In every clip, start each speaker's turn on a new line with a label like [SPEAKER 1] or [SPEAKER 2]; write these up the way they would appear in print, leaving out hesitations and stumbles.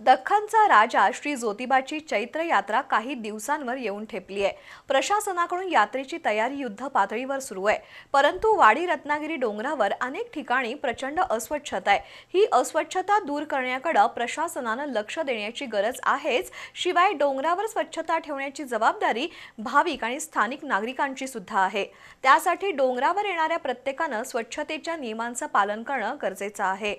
[SPEAKER 1] दख्खनचा राजा श्री ज्योतिबाची चैत्र यात्रा काही दिवसांवर येऊन ठेपली आहे। प्रशासनाकडून यात्रेची तयारी युद्ध पातळीवर सुरू आहे, परंतु वाडी रत्नागिरी डोंगरावर अनेक ठिकाणी प्रचंड अस्वच्छता आहे। ही अस्वच्छता दूर करण्याकडे प्रशासनाने लक्ष देण्याची गरज आहेच, शिवाय डोंगरावर स्वच्छता ठेवण्याची जबाबदारी भाविक आणि स्थानिक नागरिकांची सुद्धा आहे। त्यासाठी डोंगरावर येणाऱ्या प्रत्येकाने स्वच्छतेच्या नियमांचे पालन करणे गरजेचे आहे।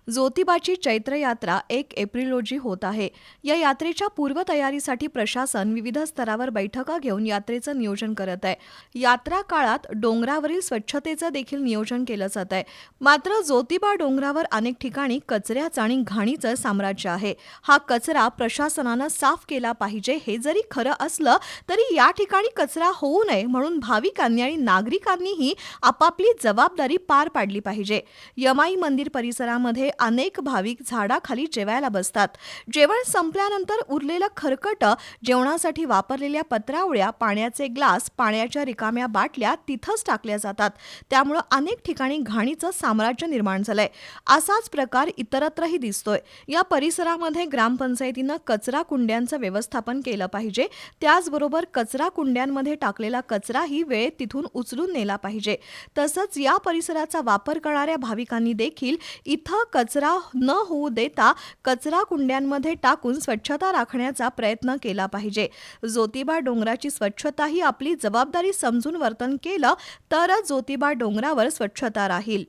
[SPEAKER 1] ज्योतिबाची चैत्र यात्रा 1 एप्रिल रोजी होत आहे। या यात्रेच्या पूर्वतयारीसाठी प्रशासन विविध स्तरावर बैठका घेऊन यात्रेचं नियोजन करत आहे। यात्रा काळात डोंगरावरील स्वच्छतेचं देखील नियोजन केलं जात आहे। मात्र ज्योतिबा डोंगरावर अनेक ठिकाणी कचऱ्याचं आणि घाणीचं साम्राज्य आहे। हा कचरा प्रशासनानं साफ केला पाहिजे। हे जरी खरं असलं तरी या ठिकाणी कचरा होऊ नये म्हणून भाविकांनी आणि नागरिकांनीही आपापली जबाबदारी पार पाडली पाहिजे। यमाई मंदिर परिसरामध्ये अनेक भाविक झाडाखाली जेवायला बसतात। जेवण संपल्यानंतर उरलेलं खरकट, जेवणासाठी वापरलेल्या पत्रावळ्या, पाण्याचे ग्लास, पाण्याच्या रिकाम्या बाटल्या तिथंच टाकल्या जातात। त्यामुळे अनेक ठिकाणी घाणीचं साम्राज्य निर्माण झालंय। असाच प्रकार इतरत्रही दिसतोय। या परिसरामध्ये ग्रामपंचायतीनं कचरा कुंड्यांचं व्यवस्थापन केलं पाहिजे। त्याचबरोबर कचरा कुंड्यांमध्ये टाकलेला कचराही वेळेत तिथून उचलून नेला पाहिजे। तसंच या परिसराचा वापर करणाऱ्या भाविकांनी देखील इथं कचरा न होऊ देता कचरा कुंड्यांमध्ये टाकून स्वच्छता राखण्याचा प्रयत्न केला पाहिजे। ज्योतिबा डोंगराची स्वच्छता ही आपली जबाबदारी समजून वर्तन केलं तर ज्योतिबा डोंगरावर स्वच्छता राहील।